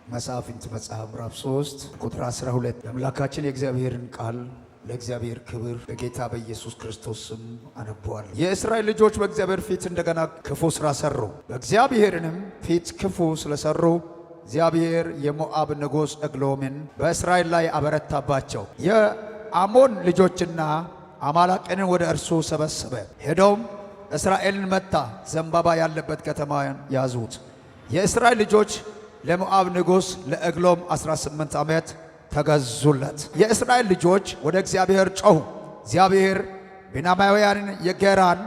መሳፍንት መጽሐፍ ምዕራፍ 3 ቁጥር 12 የአምላካችን የእግዚአብሔርን ቃል ለእግዚአብሔር ክብር በጌታ በኢየሱስ ክርስቶስ ስም አነበዋለሁ። የእስራኤል ልጆች በእግዚአብሔር ፊት እንደገና ክፉ ስራ ሰሩ። በእግዚአብሔርንም ፊት ክፉ ስለሰሩ እግዚአብሔር የሞዓብ ንጉሥ ዕግሎምን በእስራኤል ላይ አበረታባቸው። የአሞን ልጆችና አማላቅን ወደ እርሱ ሰበሰበ። ሄደውም እስራኤልን መታ፣ ዘንባባ ያለበት ከተማን ያዙት። የእስራኤል ልጆች ለሞዓብ ንጉሥ ለዕግሎም 18 ዓመት ተገዙለት። የእስራኤል ልጆች ወደ እግዚአብሔር ጮኹ። እግዚአብሔር ቢንያማውያንን የጌራን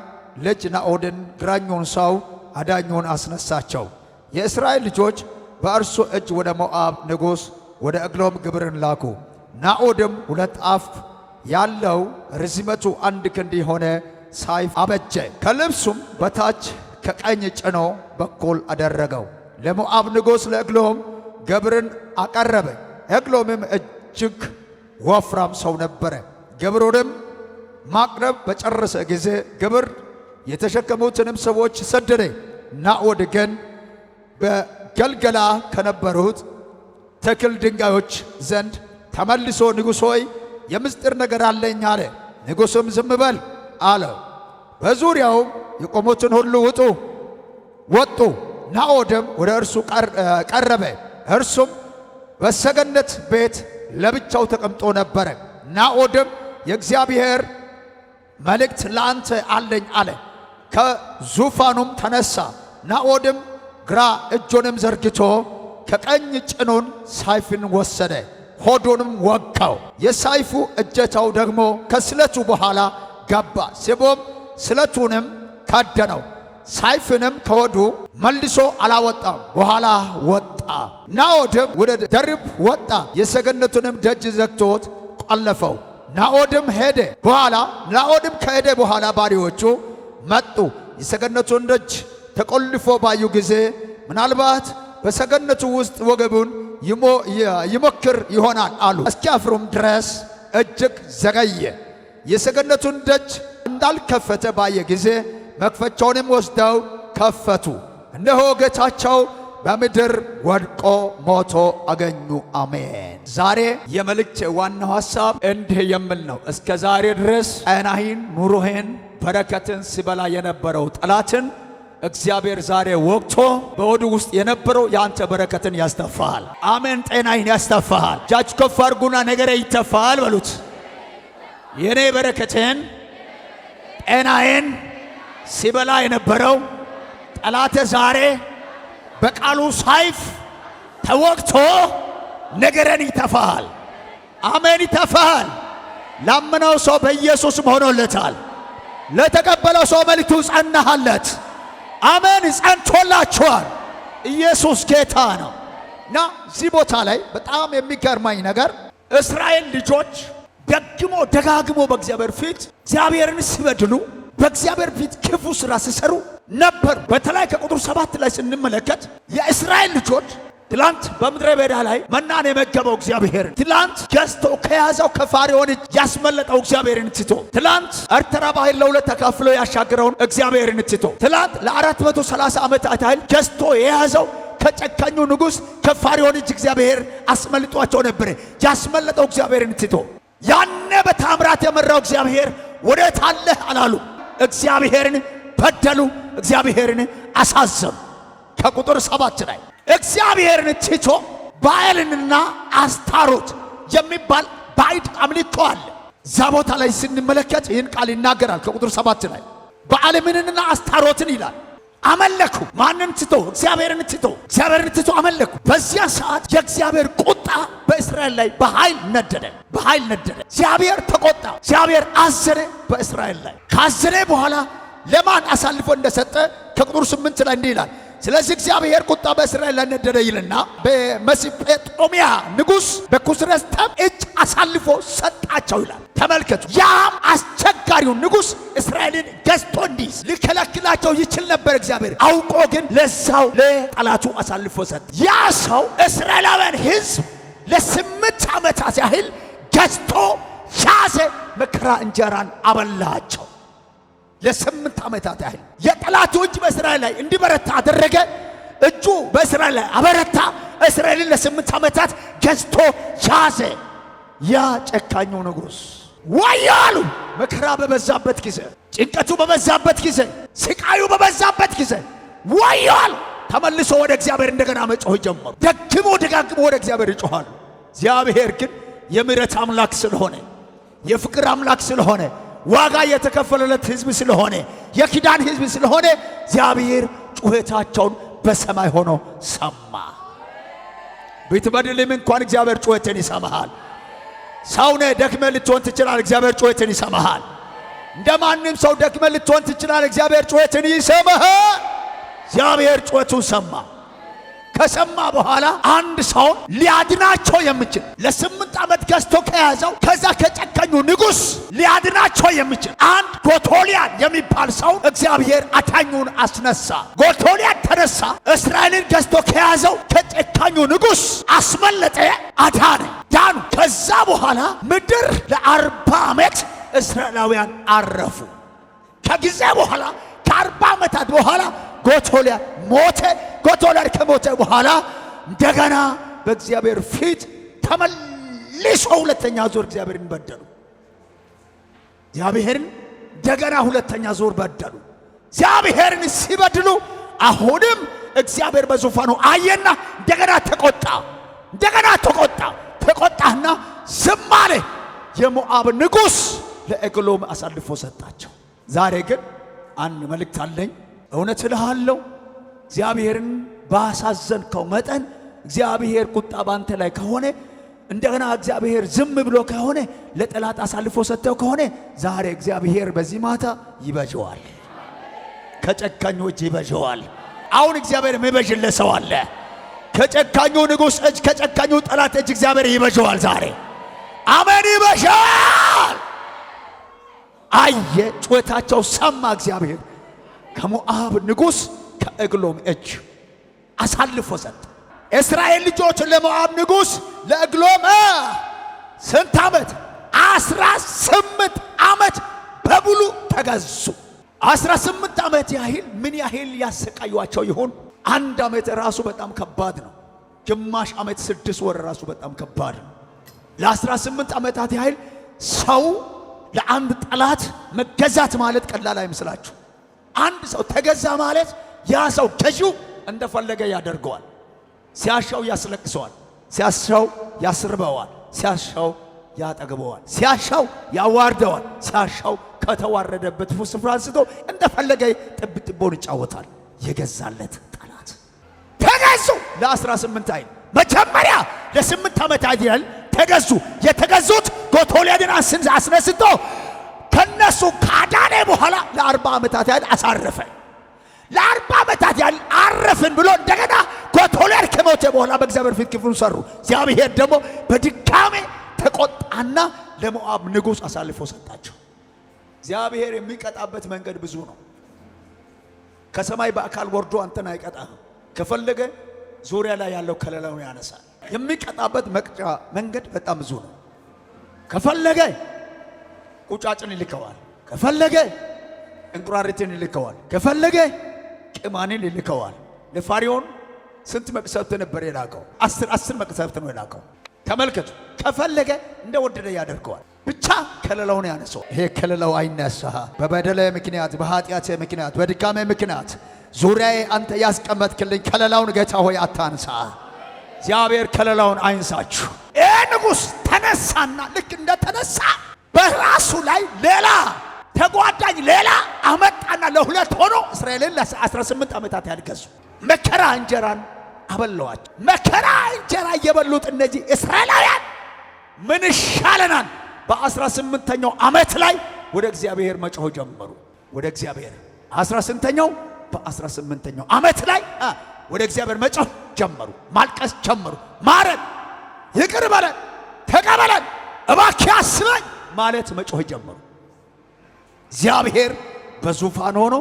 ልጅ ናዖድን ግራኙን ሰው አዳኙን አስነሳቸው። የእስራኤል ልጆች በእርሱ እጅ ወደ ሞዓብ ንጉሥ ወደ ዕግሎም ግብርን ላኩ። ናዖድም 2 አፍ ያለው ርዝመቱ 1 ክንድ የሆነ ሰይፍ አበጀ። ከልብሱም በታች ከቀኝ ጭኖ በኩል አደረገው። ለሞዓብ ንጉሥ ለዕግሎም ግብርን አቀረበ። ዕግሎምም እጅግ ወፍራም ሰው ነበረ። ግብሩንም ማቅረብ በጨረሰ ጊዜ ግብር የተሸከሙትንም ሰዎች ሰደደ። ናዖድ ግን በገልገላ ከነበሩት ተክል ድንጋዮች ዘንድ ተመልሶ ንጉሥ ሆይ የምስጢር ነገር አለኝ አለ። ንጉሥም ዝም በል አለው። በዙሪያውም የቆሙትን ሁሉ ወጡ። ናዖድም ወደ እርሱ ቀረበ። እርሱም በሰገነት ቤት ለብቻው ተቀምጦ ነበረ። ናዖድም የእግዚአብሔር መልእክት ለአንተ አለኝ አለ። ከዙፋኑም ተነሳ። ናዖድም ግራ እጁንም ዘርግቶ ከቀኝ ጭኑን ሰይፍን ወሰደ፣ ሆዱንም ወጋው። የሰይፉ እጀታው ደግሞ ከስለቱ በኋላ ገባ። ስቦም ስለቱንም ከደነው። ሰይፍንም ከሆዱ መልሶ አላወጣም፣ በኋላ ወጣ። ናዖድም ወደ ደርብ ወጣ፣ የሰገነቱንም ደጅ ዘግቶት ቆለፈው። ናዖድም ከሄደ በኋላ ባሪዎቹ መጡ። የሰገነቱን ደጅ ተቆልፎ ባዩ ጊዜ ምናልባት በሰገነቱ ውስጥ ወገቡን ይሞክር ይሆናል አሉ። እስኪያፍሩም ድረስ እጅግ ዘገየ። የሰገነቱን ደጅ እንዳልከፈተ ባየ ጊዜ መክፈቻውንም ወስደው ከፈቱ። እነሆ ጌታቸው በምድር ወድቆ ሞቶ አገኙ። አሜን። ዛሬ የመልእክት ዋናው ሐሳብ እንዲህ የሚል ነው። እስከ ዛሬ ድረስ ጤናህን፣ ኑሮህን፣ በረከትን ሲበላ የነበረው ጠላትን እግዚአብሔር ዛሬ ወቅቶ በሆዱ ውስጥ የነበረው የአንተ በረከትን ያስተፋል። አሜን። ጤናህን ያስተፋል። እጃችሁ ከፍ አድርጉና ነገሬ ይተፋል በሉት። የኔ በረከትን ጤናዬን ሲበላ የነበረው ጠላቴ ዛሬ በቃሉ ሰይፍ ተወግቶ ነገርን ይተፋል። አሜን። ይተፋል። ላመነው ሰው በኢየሱስም ሆኖለታል። ለተቀበለው ሰው መልእክቱ ጸናሃለት። አሜን። ጸንቶላችኋል። ኢየሱስ ጌታ ነው። እና እዚህ ቦታ ላይ በጣም የሚገርመኝ ነገር እስራኤል ልጆች ደጋግሞ በእግዚአብሔር ፊት እግዚአብሔርን ሲበድሉ በእግዚአብሔር ፊት ክፉ ሥራ ሲሰሩ ነበር። በተለይ ከቁጥር 7 ላይ ስንመለከት የእስራኤል ልጆች ትላንት በምድረ በዳ ላይ መናን የመገበው እግዚአብሔርን፣ ትላንት ገዝቶ ከያዘው ከፋርዖን እጅ ያስመለጠው እግዚአብሔርን ትቶ፣ ትላንት ኤርትራ ባህር ለሁለት ተካፍሎ ያሻገረውን እግዚአብሔርን ትቶ፣ ትላንት ለ430 ዓመታት ያህል ገዝቶ የያዘው ከጨካኙ ንጉሥ ከፋርዖን እጅ እግዚአብሔር አስመልጧቸው ነበር። ያስመለጠው እግዚአብሔርን ትቶ ያኔ በታምራት የመራው እግዚአብሔር ወዴት አለህ አላሉ። እግዚአብሔርን በደሉ፣ እግዚአብሔርን አሳዘኑ። ከቁጥር 7 ላይ እግዚአብሔርን ትቶ ባዕልንና አስታሮት የሚባል ባዕድ አምልኮ አለ። እዛ ቦታ ላይ ስንመለከት ይህን ቃል ይናገራል። ከቁጥር 7 ላይ ባዕልንና አስታሮትን ይላል። አመለኩ። ማንን ትቶ? እግዚአብሔርን ትቶ አመለኩ። በዚያ ሰዓት የእግዚአብሔር ቁጣ በእስራኤል ላይ በኃይል ነደደ። እግዚአብሔር ተቆጣ። እግዚአብሔር አዘነ በእስራኤል ላይ። ካዘነ በኋላ ለማን አሳልፎ እንደሰጠ ከቁጥር 8 ላይ እንዲህ ይላል። ስለዚህ እግዚአብሔር ቁጣ በእስራኤል ላይ ነደደ ይልና በመስጴጦምያ ንጉሥ በኩስረስተም እጅ አሳልፎ ሰጣቸው ይላል። ተመልከቱ። ያም አስቸጋሪው ንጉሥ እስራኤልን ገዝቶ እንዲይዝ ሊከለክላቸው ይችል ነበር። እግዚአብሔር አውቆ ግን ለዛው ለጠላቱ አሳልፎ ሰጠ። ያ ሰው እስራኤላውያን ሕዝብ ለ8 ዓመታት ያህል ገዝቶ ያዘ። መከራ እንጀራን አበላቸው። ለ8 ዓመታት ያህል የጠላቱ እጅ በእስራኤል ላይ እንዲበረታ አደረገ። እጁ በእስራኤል ላይ አበረታ። እስራኤልን ለ8 ዓመታት ገዝቶ ያዘ። ያ ጨካኙ ንጉሥ ወያሉ መከራ በበዛበት ጊዜ፣ ጭንቀቱ በበዛበት ጊዜ፣ ስቃዩ በበዛበት ጊዜ ወያሉ ተመልሶ ወደ እግዚአብሔር እንደገና መጮህ ጀመሩ። ደግሞ ደጋግሞ ወደ እግዚአብሔር ይጮኻሉ። እግዚአብሔር ግን የምሕረት አምላክ ስለሆነ፣ የፍቅር አምላክ ስለሆነ፣ ዋጋ የተከፈለለት ሕዝብ ስለሆነ፣ የኪዳን ሕዝብ ስለሆነ እግዚአብሔር ጩኸታቸውን በሰማይ ሆኖ ሰማ። ብትበድልም እንኳን እግዚአብሔር ጩኸትን ይሰማሃል። ሰውነ ደክመ ልትሆን ትችላለህ፣ እግዚአብሔር ጩኸትን ይሰማሃል። እንደማንም ሰው ደክመ ልትሆን ትችላለህ፣ እግዚአብሔር ጩኸትን ይሰማሃል። እግዚአብሔር ጩኸቱን ሰማ። ከሰማ በኋላ አንድ ሰው ሊያድናቸው የሚችል ለ8 ዓመት ገዝቶ ከያዘው ከዛ ከጨከኙ ንጉሥ ሊያድናቸው የሚችል አንድ ጎቶልያድ የሚባል ሰው እግዚአብሔር አዳኙን አስነሳ። ጎቶልያድ ተነሳ፣ እስራኤልን ገዝቶ ከያዘው ከጨካኙ ንጉሥ አስመለጠ፣ አዳነ፣ ዳኑ። ከዛ በኋላ ምድር ለ40 ዓመት እስራኤላውያን አረፉ። ከጊዜ በኋላ ከ40 ዓመታት በኋላ ጎቶልያድ ሞተ። ጎቶልያድ ከሞተ በኋላ እንደገና በእግዚአብሔር ፊት ተመልሶ ሁለተኛ ዙር እግዚአብሔርን በደሉ። እግዚአብሔርን እንደገና ሁለተኛ ዙር በደሉ። እግዚአብሔርን ሲበድሉ አሁንም እግዚአብሔር በዙፋኑ አየና እንደገና ተቆጣ። ተቆጣና ዝም አለ። የሞዓብ ንጉሥ ለኤግሎም አሳልፎ ሰጣቸው። ዛሬ ግን አንድ መልእክት አለኝ። እውነት እልሃለሁ፣ እግዚአብሔርን ባሳዘንከው መጠን እግዚአብሔር ቁጣ ባንተ ላይ ከሆነ፣ እንደገና እግዚአብሔር ዝም ብሎ ከሆነ፣ ለጠላት አሳልፎ ሰጥተው ከሆነ ዛሬ እግዚአብሔር በዚህ ማታ ይበጀዋል፣ ከጨካኞች ይበጀዋል። አሁን እግዚአብሔር የሚበጅለት ሰው አለ። ከጨካኙ ንጉሥ እጅ፣ ከጨካኙ ጠላት እጅ እግዚአብሔር ይበጀዋል ዛሬ። አሜን፣ ይበጀዋል። አየ፣ ጩኸታቸው ሰማ እግዚአብሔር። ከሞዓብ ንጉሥ ከኤግሎም እጅ አሳልፎ ሰጠ። እስራኤል ልጆች ለሞዓብ ንጉሥ ለኤግሎም ስንት ዓመት? 18 ዓመት በሙሉ ተገዙ። 18 ዓመት ያህል ምን ያህል ያሰቃዩአቸው ይሆን? አንድ ዓመት ራሱ በጣም ከባድ ነው። ግማሽ ዓመት 6 ወር ራሱ በጣም ከባድ ነው። ለ18 ዓመታት ያህል ሰው ለአንድ ጠላት መገዛት ማለት ቀላል አይመስላችሁ። አንድ ሰው ተገዛ ማለት ያ ሰው ገዢው እንደፈለገ ያደርገዋል። ሲያሻው ያስለቅሰዋል፣ ሲያሻው ያስርበዋል፣ ሲያሻው ያጠግበዋል፣ ሲያሻው ያዋርደዋል፣ ሲያሻው ከተዋረደበት ስፍራ አንስቶ እንደፈለገ ጥብጥቦን ይጫወታል። የገዛለት ጠላት ተገዙ። ለ18 አይል መጀመሪያ ለ8 ዓመታት ያህል ተገዙ። የተገዙት ጎቶልያድን አስነስቶ ከነሱ ካዳነ በኋላ ለ40 ዓመታት ያህል አሳረፈ። ለ40 ዓመታት ያህል አረፍን ብሎ እንደገና ጎቶልያድ ከሞተ በኋላ በእግዚአብሔር ፊት ክፉን ሰሩ። እግዚአብሔር ደግሞ በድጋሜ ተቆጣና ለሞዓብ ንጉሥ አሳልፎ ሰጣቸው። እግዚአብሔር የሚቀጣበት መንገድ ብዙ ነው። ከሰማይ በአካል ወርዶ አንተን አይቀጣም። ከፈለገ ዙሪያ ላይ ያለው ከለላውን ያነሳል። የሚቀጣበት መቅጫ መንገድ በጣም ብዙ ነው። ከፈለገ ቁጫጭን ይልከዋል፣ ከፈለገ እንቁራሪትን ይልከዋል፣ ከፈለገ ቅማንን ይልከዋል። ለፋሪዮን ስንት መቅሰፍት ነበር የላከው? 10 መቅሰፍት ነው የላከው። ተመልከቱ። ከፈለገ እንደወደደ ያደርገዋል። ብቻ ከለላውን ያነሳው። ይሄ ከለላው አይነሳ። በበደለ ምክንያት፣ በኃጢአት ምክንያት፣ በድካሜ ምክንያት ዙሪያዬ አንተ ያስቀመጥክልኝ ከለላውን ጌታ ሆይ አታንሳ። እግዚአብሔር ከለላውን አይንሳችሁ። ይሄ ንጉሥ ተነሳና ልክ እንደተነሳ በራሱ ላይ ሌላ ተጓዳኝ ሌላ አመጣና ለሁለት ሆኖ እስራኤልን ለ18 ዓመታት ያልገዙ መከራ እንጀራን አበላዋቸው። መከራ እንጀራ እየበሉት እነዚህ እስራኤላውያን ምን ይሻለናል? በ18ኛው ዓመት ላይ ወደ እግዚአብሔር መጮህ ጀመሩ። ወደ እግዚአብሔር 18ኛው ዓመት ላይ ወደ እግዚአብሔር መጮህ ጀመሩ። ማልቀስ ጀመሩ። ማረን፣ ይቅር በለን፣ ተቀበለን፣ እባክህ አስበኝ ማለት መጮህ ጀመሩ። እግዚአብሔር በዙፋን ሆኖ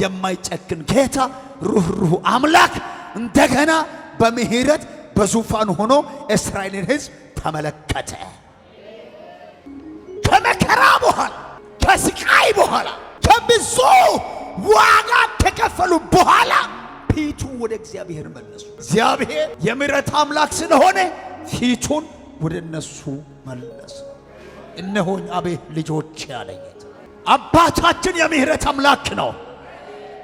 የማይጨክን ጌታ ሩህሩህ አምላክ እንደገና በምህረት በዙፋን ሆኖ እስራኤልን ሕዝብ ተመለከተ። ከመከራ በኋላ ከስቃይ በኋላ ከብዙ ዋጋ ከከፈሉ በኋላ ፊቱ ወደ እግዚአብሔር መለሱ። እግዚአብሔር የምሕረት አምላክ ስለሆነ ፊቱን ወደ እነሱ መለሰ። እነሆኝ አቤት ልጆች ያለኝ አባታችን የምሕረት አምላክ ነው።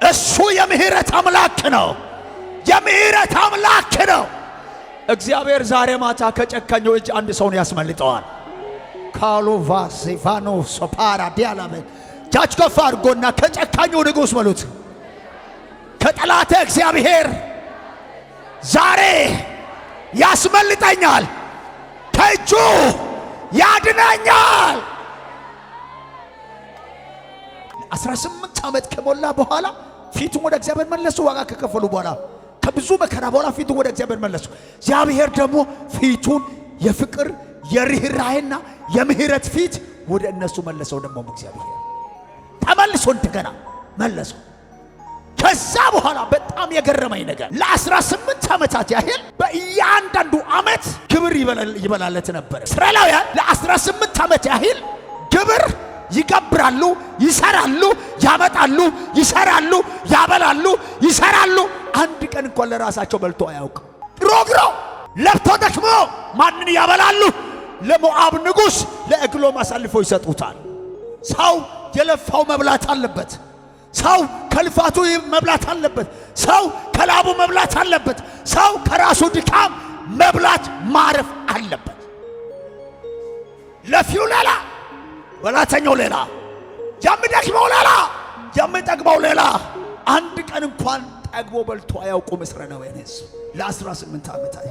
እሱ የምሕረት አምላክ ነው። የምሕረት አምላክ ነው። እግዚአብሔር ዛሬ ማታ ከጨካኙ እጅ አንድ ሰውን ያስመልጠዋል። ካሎቫ ሴፋኖ ሶፓራ ዲያላመ ጃጅ ከፍ አድርጎና ከጨካኙ ንጉሥ በሉት ከጠላቴ እግዚአብሔር ዛሬ ያስመልጠኛል፣ ከእጁ ያድነኛል። 18 ዓመት ከሞላ በኋላ ፊቱን ወደ እግዚአብሔር መለሱ። ዋጋ ከከፈሉ በኋላ ከብዙ መከራ በኋላ ፊቱን ወደ እግዚአብሔር መለሱ። እግዚአብሔር ደግሞ ፊቱን የፍቅር የርህራሄና የምህረት ፊት ወደ እነሱ መለሰው። ደግሞ እግዚአብሔር ተመልሶ እንደገና መለሰው። ከዛ በኋላ በጣም የገረመኝ ነገር ለ18 ዓመታት ያህል በእያንዳንዱ ዓመት ግብር ይበላለት ነበር። እስራኤላውያን ለ18 ዓመት ያህል ግብር ይገብራሉ፣ ይሰራሉ፣ ያመጣሉ፣ ይሰራሉ፣ ያበላሉ፣ ይሰራሉ። አንድ ቀን እንኳን ለራሳቸው በልቶ አያውቅ። ግሮ ለብቶ ደክሞ ማንን ያበላሉ? ለሞዓብ ንጉሥ ለእግሎም አሳልፎ ይሰጡታል። ሰው የለፋው መብላት አለበት። ሰው ከልፋቱ መብላት አለበት። ሰው ከላቡ መብላት አለበት። ሰው ከራሱ ድካም መብላት ማረፍ አለበት። ለፊው ሌላ፣ በላተኛው ሌላ፣ የሚደክመው ሌላ፣ የሚጠግበው ሌላ። አንድ ቀን እንኳን ጠግቦ በልቶ አያውቁም። እስራኤላውያን ለ18 ዓመታት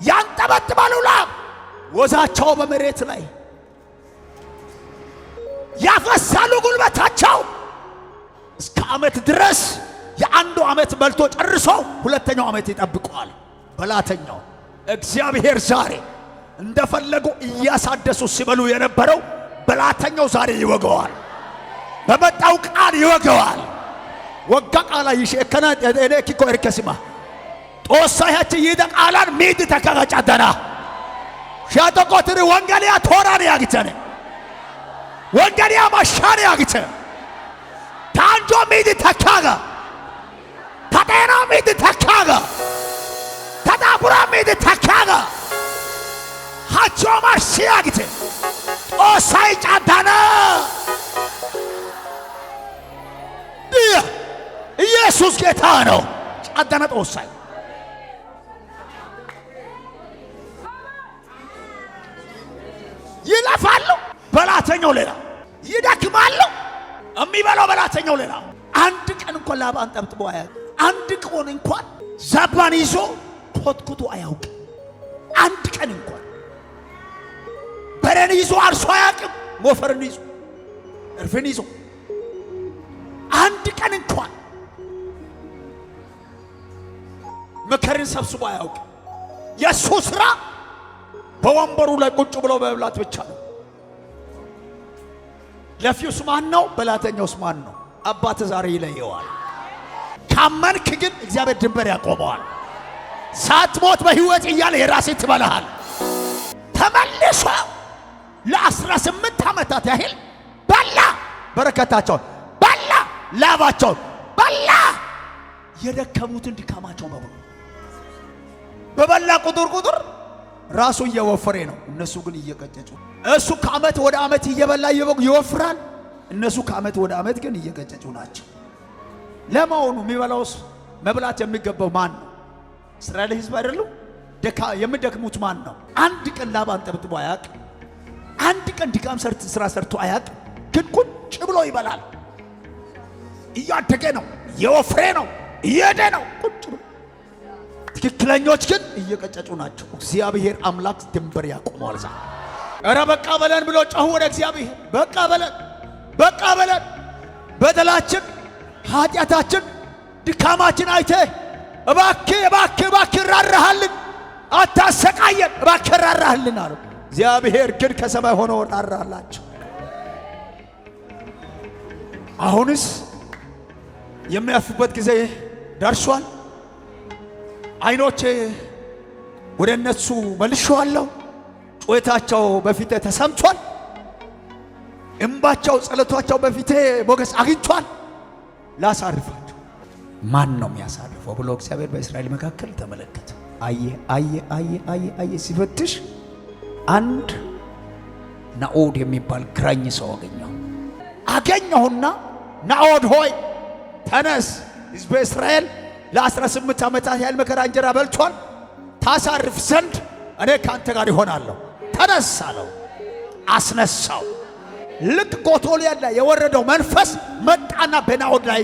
ያንጠበጥባሉ። ላብ ወዛቸው በመሬት ላይ ያፈሳሉ ጉልበታቸው እስከ ዓመት ድረስ። የአንዱ ዓመት በልቶ ጨርሶ ሁለተኛው ዓመት ይጠብቀዋል በላተኛው። እግዚአብሔር ዛሬ እንደፈለጉ እያሳደሱ ሲበሉ የነበረው በላተኛው ዛሬ ይወገዋል። በመጣው ቃል ይወገዋል። ወጋ ቃላ ይሸከና እኔኪኮ እርከሲማ ጦሳያች ይደቃላን ሚድ ተከጋጫደና ሻተቆትሪ ወንጌልያ ቶራን ያግተነ ወንጌልያ ማሻን ያግተ ታንጆ ሚድ ተካጋ ታጤና ሚድ ተካጋ ታዳቡራ ሚድ ተካጋ ሃቾ ማርሲ ያግተ ጦሳይ ጫዳና ኢየሱስ ጌታ ነው። ጫዳና ጦሳይ ይለፋሉ፣ በላተኛው ሌላ ይደክማሉ፣ የሚበላው በላተኛው ሌላ። አንድ ቀን እንኳን ላባን ጠብጥቦ አያውቅ። አንድ ቀን እንኳን ዛባን ይዞ ኮትኩቶ አያውቅ። አንድ ቀን እንኳን በሬን ይዞ አርሶ አያውቅም። ሞፈርን ይዞ እርፍን ይዞ አንድ ቀን እንኳን መከርን ሰብስቦ አያውቅ። የእሱ ሥራ በወንበሩ ላይ ቁጭ ብሎ በመብላት ብቻ ነው። ለፊውስ ማን ነው? በላተኛውስ ማን ነው? አባት ዛሬ ይለየዋል። ካመንክ ግን እግዚአብሔር ድንበር ያቆመዋል። ሳትሞት በሕይወት እያለ የራሴ ትበላሃል። ተመልሶ ለ18 ዓመታት ያህል በላ፣ በረከታቸውን በላ፣ ላባቸውን በላ፣ የደከሙትን ድካማቸው በሙሉ በበላ ቁጥር ራሱ እየወፈረ ነው። እነሱ ግን እየቀጨጩ። እሱ ከዓመት ወደ ዓመት እየበላ ይወፍራል። እነሱ ከዓመት ወደ ዓመት ግን እየቀጨጩ ናቸው። ለመሆኑ የሚበላውስ መብላት የሚገባው ማን ነው? እስራኤል ሕዝብ አይደሉም? የሚደክሙት ማን ነው? አንድ ቀን ላብ አንጠብጥቦ አያውቅ። አንድ ቀን ድካም ስራ ሰርቶ አያውቅ። ግን ቁጭ ብሎ ይበላል። እያደገ ነው፣ እየወፍሬ ነው፣ እየሄደ ነው ቁጭ ብሎ። ትክክለኞች ግን እየቀጨጩ ናቸው። እግዚአብሔር አምላክ ድንበር ያቆመዋል። ዛ ኧረ በቃ በለን ብሎ ጮሁ ወደ እግዚአብሔር። በቃ በለን፣ በቃ በለን። በደላችን፣ ኃጢአታችን፣ ድካማችን አይተ እባክህ እባክህ እባክህ ራራሃልን፣ አታሰቃየን፣ እባክህ ራራሃልን አሉ። እግዚአብሔር ግን ከሰማይ ሆኖ ራራላቸው። አሁንስ የሚያርፉበት ጊዜ ደርሷል። አይኖቼ ወደ እነሱ መልሼዋለሁ። ጩኸታቸው በፊቴ ተሰምቷል። እንባቸው፣ ጸሎታቸው በፊቴ ሞገስ አግኝቷል። ላሳርፋቸው። ማን ነው የሚያሳርፈው ብሎ እግዚአብሔር በእስራኤል መካከል ተመለከተ። አየ ሲፈትሽ አንድ ናኦድ የሚባል ግራኝ ሰው አገኘሁና ናኦድ ሆይ ተነስ፣ ሕዝበ እስራኤል ለ18 ዓመታት ያህል መከራ እንጀራ በልቷል፣ ታሳርፍ ዘንድ እኔ ካንተ ጋር ይሆናለሁ። ተነስ አለው። አስነሳው። ልክ ጎቶልያ ላይ የወረደው መንፈስ መጣና በናኦድ ላይ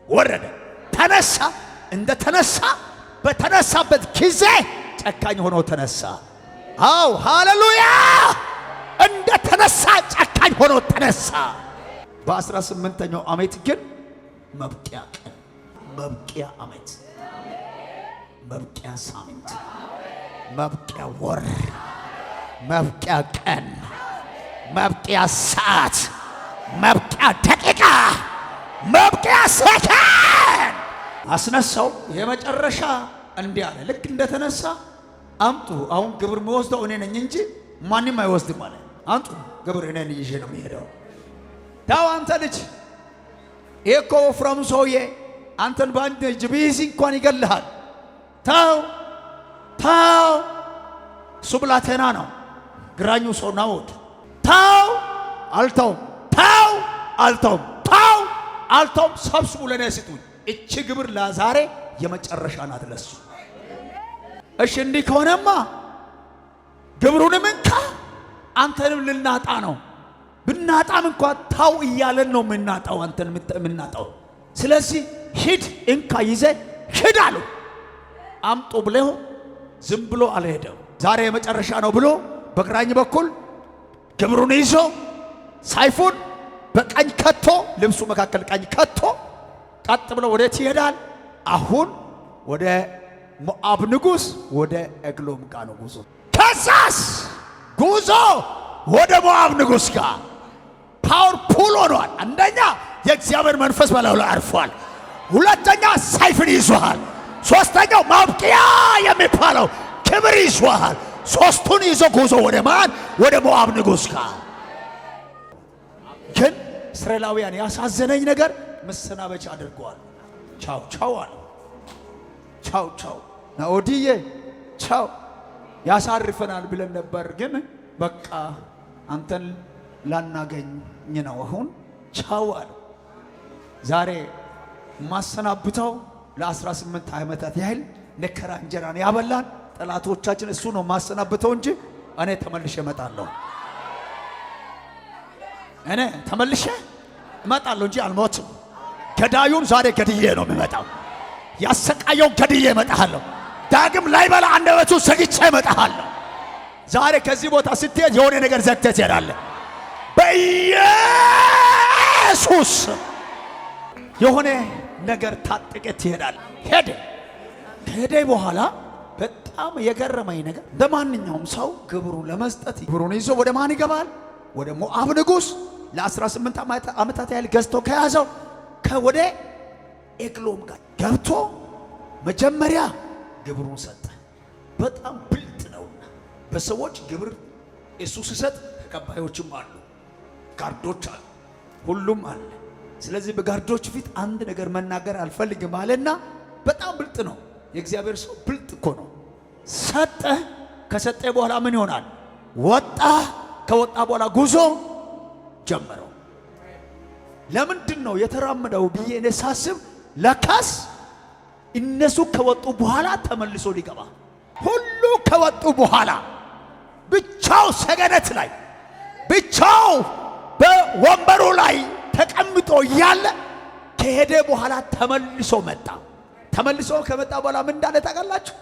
ወረደ። ተነሳ። እንደ ተነሳ በተነሳበት ጊዜ ጨካኝ ሆኖ ተነሳ። አው ሃሌሉያ! እንደ ተነሳ ጨካኝ ሆኖ ተነሳ። በ18ኛው ዓመት ግን መብቂያ ቀን፣ መብቂያ ዓመት፣ መብቂያ ሳምንት፣ መብቂያ ወር፣ መብቂያ ቀን፣ መብቂያ ሰዓት፣ መብቂያ ደቂቃ፣ መብቂያ ሰከንድ አስነሳው። የመጨረሻ እንዲህ አለ። ልክ እንደተነሳ አምጡ፣ አሁን ግብር የሚወስደው እኔ ነኝ እንጂ ማንም አይወስድም አለ። አምጡ ግብር እኔ ይዤ ነው የሚሄደው። ታው አንተ ልጅ ይሄ እኮ ወፍራሙ ሰውዬ አንተን በአንድ እጅ ቢይዝ እንኳን ይገልሃል። ታው እሱ ብላቴና ነው፣ ግራኙ ሰው ናኦድ። ታው አልተውም፣ ሰብስቡ ለኔ ስጡኝ። እቺ ግብር ለዛሬ የመጨረሻ ናት ለሱ። እሺ እንዲህ ከሆነማ ግብሩንም እንካ አንተንም ልናጣ ነው። ብናጣም እንኳን ታው እያለን ነው የምናጣው፣ አንተን የምናጣው። ስለዚህ ሂድ እንካ ይዘ ሂድ አሉ። አምጡ ብለው ዝም ብሎ አልሄደም። ዛሬ የመጨረሻ ነው ብሎ በግራኝ በኩል ግብሩን ይዞ ሳይፉን በቀኝ ከቶ፣ ልብሱ መካከል ቀኝ ከቶ ቀጥ ብሎ ወዴት ይሄዳል? አሁን ወደ ሞዓብ ንጉሥ ወደ ኤግሎም ጋር ነው ጉዞ። ከዛስ ጉዞ ወደ ሞዓብ ንጉሥ ጋር ፓወርፉል ሆኗል። አንደኛ የእግዚአብሔር መንፈስ በላዩ ላይ አርፏል። ሁለተኛ ሰይፍን ይዟል። ሶስተኛው ማብቂያ የሚባለው ክብር ይዟል። ሶስቱን ይዞ ጉዞ ወደ ማን? ወደ ሞዓብ ንጉሥ ጋር። ግን እስራኤላውያን ያሳዘነኝ ነገር መሰናበቻ አድርገዋል። ቻው አለ። ቻው ናኦድዬ ቻው፣ ያሳርፈናል ብለን ነበር፣ ግን በቃ አንተን ላናገኝ ነው አሁን ቻው አለ። ዛሬ ማሰናብተው ለ18 ዓመታት ያህል መከራ እንጀራን ያበላን ጠላቶቻችን እሱ ነው ማሰናብተው እንጂ እኔ ተመልሼ እመጣለሁ። እኔ ተመልሼ እመጣለሁ እንጂ አልሞትም። ገዳዩን ዛሬ ገድዬ ነው የሚመጣው። ያሰቃየውን ገድዬ እመጣለሁ። ዳግም ላይበላ አንደበቱ ዘግቼ እመጣለሁ። ዛሬ ከዚህ ቦታ ስትሄድ የሆነ ነገር ዘግተህ ትሄዳለህ። በኢየሱስ የሆነ ነገር ታጥቀህ ትሄዳለህ። ሄደ በኋላ በጣም የገረመኝ ነገር እንደማንኛውም ሰው ግብሩን ለመስጠት ግብሩን ይዞ ወደ ማን ይገባል? ወደ ሞዓብ ንጉሥ ለ18 ዓመታት ያህል ገዝቶ ከያዘው ከወደ ኤግሎም ጋር ገብቶ መጀመሪያ ግብሩን ሰጠ። በጣም ብልጥ ነውና በሰዎች ግብር እሱ ሲሰጥ ተቀባዮችም አሉ፣ ጋርዶች አሉ፣ ሁሉም አለ። ስለዚህ በጋርዶች ፊት አንድ ነገር መናገር አልፈልግም አለና በጣም ብልጥ ነው። የእግዚአብሔር ሰው ብልጥ እኮ ነው። ሰጠ። ከሰጠ በኋላ ምን ይሆናል? ወጣ። ከወጣ በኋላ ጉዞ ጀመረው። ለምንድን ነው የተራመደው ብዬ እኔ ሳስብ ለካስ እነሱ ከወጡ በኋላ ተመልሶ ሊገባ ሁሉ ከወጡ በኋላ ብቻው ሰገነት ላይ ብቻው በወንበሩ ላይ ተቀምጦ እያለ ከሄደ በኋላ ተመልሶ መጣ። ተመልሶ ከመጣ በኋላ ምን እንዳለ ታውቃላችሁ?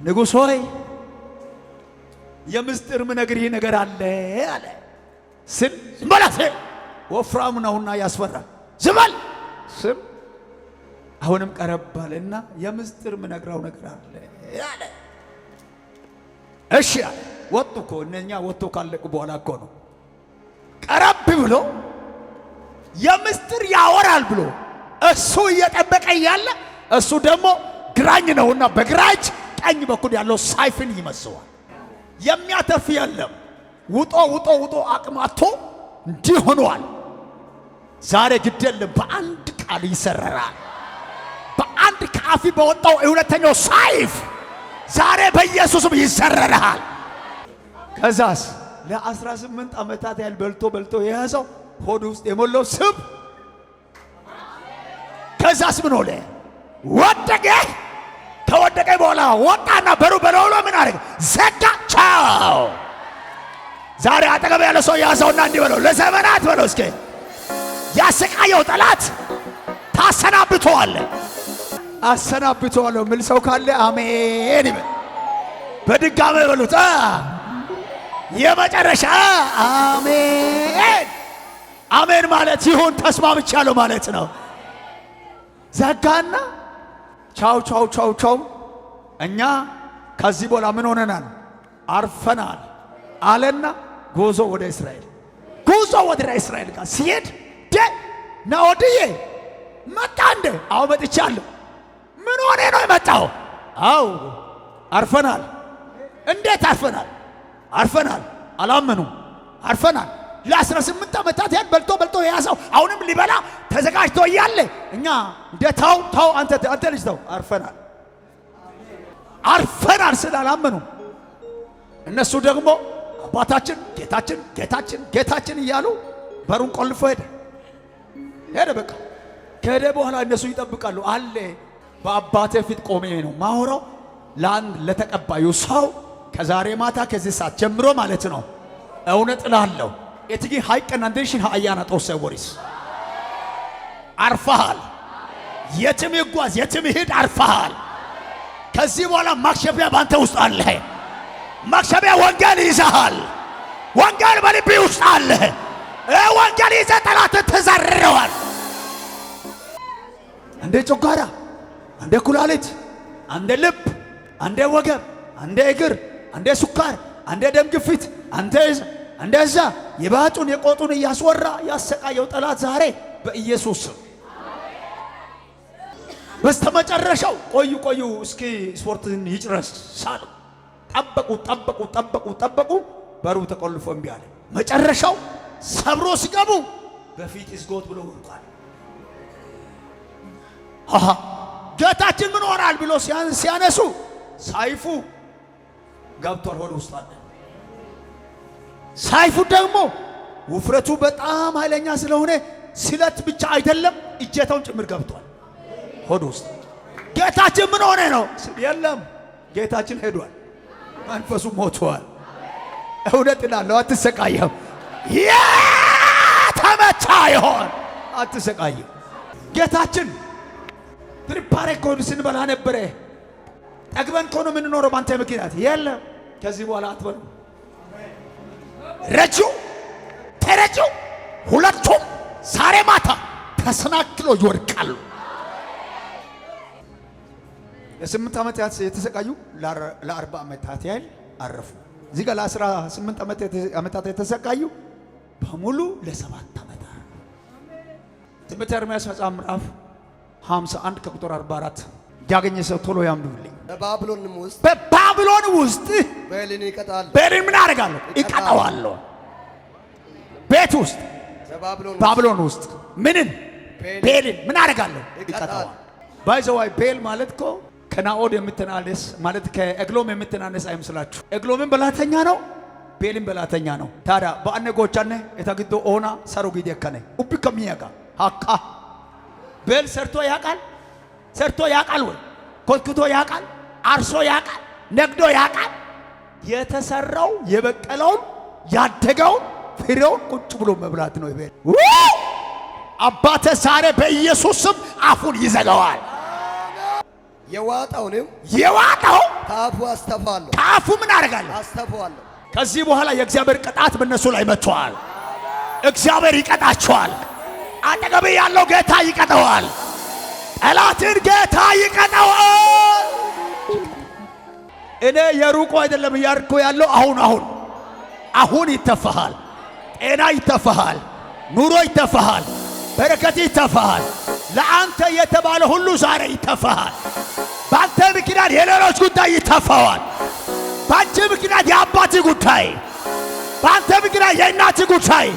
ንጉሥ ሆይ የምስጢር ምነግርህ ነገር አለ አለ። ስል ዝም በል ወፍራም ነውና ያስፈራ ዝም በል ስም አሁንም ቀረባልና የምስጢር ምነግራው ነገር አለ አለ። እሺ አለ። ወጡ እኮ እነኛ ወጥቶ ካለቁ በኋላ እኮ ነው ቀረብ ብሎ የምስጢር ያወራል ብሎ እሱ እየጠበቀ ያለ እሱ ደግሞ ግራኝ ነውና በግራኝ ቀኝ በኩል ያለው ሳይፍን ይመስዋል። የሚያተርፍ የለም። ውጦ አቅማቶ እንዲህ ሆኗል። ዛሬ ግድ የለም በአንድ ቃል ይሰረራል። በአንድ ከአፊ በወጣው እውነተኛው ሰይፍ ዛሬ በኢየሱስም ይሰረራል። ከዛስ ለ18 ዓመታት ያህል በልቶ የያዘው ሆድ ውስጥ የሞላው ስብ ከዛስ ምን ሆነ? ወደቀ። ከወደቀ በኋላ ወጣና በሩ በለውሎ ምን አደረገ? ዘጋቸው። ዛሬ አጠገብ ያለ ሰው ያዘውና እንዲህ በለው፣ ለዘመናት በለው እስኪ ያሰቃየው ጠላት ታሰናብተዋለህ። አሰናብተዋለሁ ምን ሰው ካለ አሜን ይበል። በድጋሚ በሉት የመጨረሻ አሜን። አሜን ማለት ይሁን ተስማምቻለሁ ማለት ነው። ዘጋና ቻው ቻው ቻው ቻው። እኛ ከዚህ በኋላ ምን ሆነናል? አርፈናል አለና ጉዞ ወደ እስራኤል ጋር ሲሄድ ናኦድዬ መጣ እንደ አዎ መጥቻለሁ። ምን ሆነ ነው የመጣው? አዎ አርፈናል። እንዴት አርፈናል? አላመኑም። አርፈናል ለ18 ዓመታት ያን በልቶ የያዘው አሁንም ሊበላ ተዘጋጅቶ እያለ እኛ እንደ ታው አንተ ልጅ ተው አርፈናል ስላላመኑ እነሱ ደግሞ አባታችን ጌታችን እያሉ በሩን ቆልፎ ሄደ። በቃ ከሄደ በኋላ እነሱ ይጠብቃሉ አለ። በአባቴ ፊት ቆሜ ነው ማወራው ለአንድ ለተቀባዩ ሰው ከዛሬ ማታ ከዚህ ሰዓት ጀምሮ ማለት ነው እውነት እላለሁ የትጊ ሃይቀና እንደሽን ሃያና ተወሰወሪስ አርፈሃል። የትም ይጓዝ የትም ይሄድ አርፈሃል። ከዚህ በኋላ ማክሸፊያ ባንተ ውስጥ አለ። ማክሸፊያ ወንጌል ይዘሃል። ወንጌል በልብ ውስጥ አለ። ወንጌል ይዘህ ጠላትን ተዘርረዋል። እንደ ጮጋራ፣ እንደ ኩላሊት፣ እንደ ልብ፣ እንደ ወገብ፣ እንደ እግር፣ እንደ ሱካር፣ እንደ ደም ግፊት እንደዛ የባጡን የቆጡን እያስወራ ያሰቃየው ጠላት ዛሬ በኢየሱስ በስተመጨረሻው ቆዩ እስኪ ስፖርትን ይጭረስ ሳሉ ጠበቁ። በሩ ተቆልፎ እምቢ አለ። መጨረሻው ሰብሮ ሲገቡ በፊት ይዝጎት ብሎ ወርቋል። ጌታችን ምን ሆናል ብሎ ሲያነሱ ሰይፉ ገብቷል ሆድ ውስጥ አለ። ሰይፉ ደግሞ ውፍረቱ በጣም ኃይለኛ ስለሆነ ስለት ብቻ አይደለም እጀታውን ጭምር ገብቷል ሆድ ውስጥ። ጌታችን ምን ሆነ ነው? የለም ጌታችን ሄዷል። መንፈሱ ሞቷል። እውነት እላለሁ አትሰቃየም። የተመታ ይሆን አትሰቃየም። ጌታችን ፕሪፓሬ ኮን ስንበላ ነበረ። ጠግበን ኮን የምንኖረው ባንተ ምክንያት የለም። ከዚህ በኋላ አትበሉ። ተረጂው ሁለቱም ዛሬ ማታ ተሰናክሎ ይወድቃሉ። ለ8 ዓመት የተሰቃዩ ለ40 ዓመታት ያህል አረፉ። እዚህ ጋር ለ18 ዓመታት የተሰቃዩ በሙሉ ለ7 ዓመታት። ትንቢተ ኤርምያስ መጽሐፍ ምዕራፍ 51 ከቁጥር 44 ያገኘ ሰው ቶሎ ያምዱልኝ። በባቢሎን ውስጥ ቤልን ምን አደርጋለሁ? እቀጣዋለሁ። ቤት ውስጥ ባቢሎን ውስጥ ምንን? ቤልን ምን አደርጋለሁ? እቀጣዋለሁ። ባይዘዋይ ቤል ማለት እኮ ከናኦድ የምትናነስ ማለት ከኤግሎም የምትናነስ አይመስላችሁ። ኤግሎምን በላተኛ ነው፣ ቤልን በላተኛ ነው። ታዲያ በአነ ጎቻነ የተግዶ ኦና ሰሩ ጊዜ ከነ ኡብ ከሚያጋ ሀቃ ቤል ሰርቶ ያቃል ወይ ኮትኩቶ ያቃል፣ አርሶ ያቃል፣ ነግዶ ያቃል። የተሰራው የበቀለውን ያደገውን ፍሬውን ቁጭ ብሎ መብላት ነው ይቤል። አባተ ዛሬ በኢየሱስ ስም አፉን ይዘጋዋል። የዋጣው ታፉ አስተፋለሁ። ታፉ ምን አደርጋለሁ? አስተፋለሁ። ከዚህ በኋላ የእግዚአብሔር ቅጣት በእነሱ ላይ መጥቷል። እግዚአብሔር ይቀጣቸዋል። አጠገብ ያለው ጌታ ይቀጣዋል። ጠላትን ጌታ ይቀጣዋል። እኔ የሩቁ አይደለም እያልኩ ያለው አሁን ይተፋሃል። ጤና ይተፋሃል። ኑሮ ይተፋሃል። በረከት ይተፋሃል። ለአንተ የተባለ ሁሉ ዛሬ ይተፋሃል። በአንተ ምክንያት የሌሎች ጉዳይ ይተፋዋል። በአንተ ምክንያት የአባት ጉዳይ፣ በአንተ ምክንያት የእናት ጉዳይ፣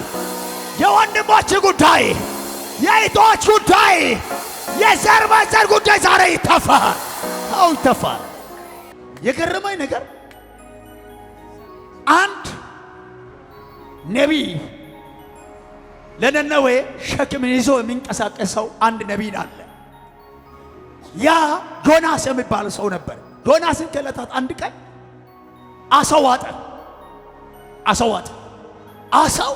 የወንድሞች ጉዳይ፣ የእህቶች ጉዳይ፣ የዘር ማንዘር ጉዳይ ዛሬ ይተፋል። አው ይተፋል። የገረመኝ ነገር አንድ ነቢይ ለነነዌ ሸክምን ይዞ የሚንቀሳቀሰው አንድ ነቢይ አለ። ያ ዮናስ የሚባል ሰው ነበር። ዮናስን ከዕለታት አንድ ቀን አሳው ዋጠ። አሳው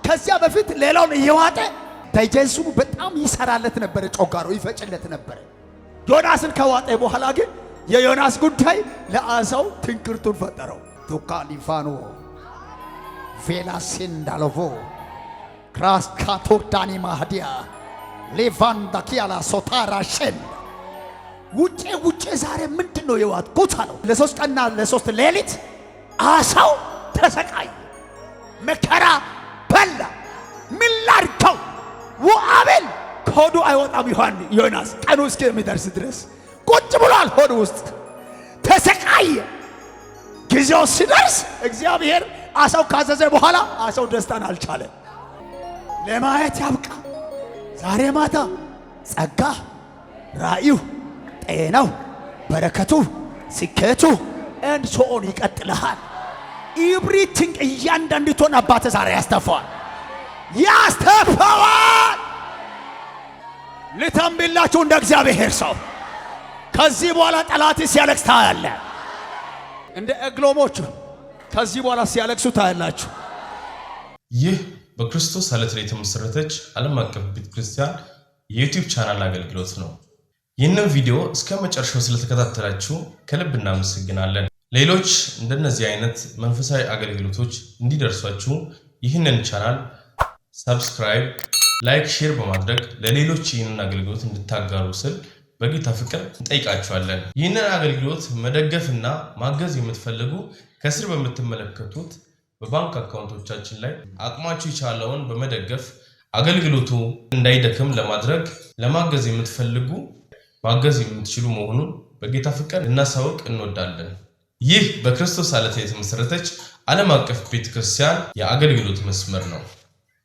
ከዚያ በፊት ሌላውን እየዋጠ ዳይጀንሱ በጣም ይሰራለት ነበር፣ ጮጋሮ ይፈጭለት ነበር። ዮናስን ከዋጠ በኋላ ግን የዮናስ ጉዳይ ለአሳው ትንክርቱን ፈጠረው። ቱካሊፋኖ ቬላሴንዳሎቮ ክራስ ካቶርዳኒ ማህዲያ ሌቫንዳ ኪያላ ሶታራሸን ውጪ ዛሬ ምንድነው የዋጥኩት አለው። ለ3 ቀንና ለ3 ሌሊት አሳው ተሰቃየ፣ መከራ በላ። ምን ላድርገው? ወአቤል ከሆዱ አይወጣም። ዮናስ ቀኑ እስከሚደርስ ድረስ ቁጭ ብሏል ሆዱ ውስጥ ተሰቃየ። ጊዜው ሲደርስ እግዚአብሔር አሳው ካዘዘ በኋላ አሳው ደስታን አልቻለ። ለማየት ያብቃ። ዛሬ ማታ ጸጋ፣ ራእዩ፣ ጤናው፣ በረከቱ፣ ስኬቱ and so on ይቀጥልሃል። ኤቭሪቲንግ እያንዳንዱን አባቴ ዛሬ ያስተፋዋል። ልተንብላችሁ እንደ እግዚአብሔር ሰው ከዚህ በኋላ ጠላት ሲያለቅስ ታያለ። እንደ እግሎሞቹ ከዚህ በኋላ ሲያለቅሱ ታያላችሁ። ይህ በክርስቶስ ዓለት ላይ የተመሰረተች ዓለም አቀፍ ቤተክርስቲያን የዩቲዩብ ቻናል አገልግሎት ነው። ይህንን ቪዲዮ እስከ መጨረሻው ስለተከታተላችሁ ከልብ እናመሰግናለን። ሌሎች እንደነዚህ አይነት መንፈሳዊ አገልግሎቶች እንዲደርሷችሁ ይህንን ቻናል ሰብስክራይብ፣ ላይክ፣ ሼር በማድረግ ለሌሎች ይህንን አገልግሎት እንድታጋሩ ስል በጌታ ፍቅር እንጠይቃችኋለን። ይህንን አገልግሎት መደገፍና ማገዝ የምትፈልጉ ከስር በምትመለከቱት በባንክ አካውንቶቻችን ላይ አቅማችሁ የቻለውን በመደገፍ አገልግሎቱ እንዳይደክም ለማድረግ ለማገዝ የምትፈልጉ ማገዝ የምትችሉ መሆኑን በጌታ ፍቅር እናሳውቅ እንወዳለን። ይህ በክርስቶስ ዓለት የተመሰረተች ዓለም አቀፍ ቤተክርስቲያን የአገልግሎት መስመር ነው።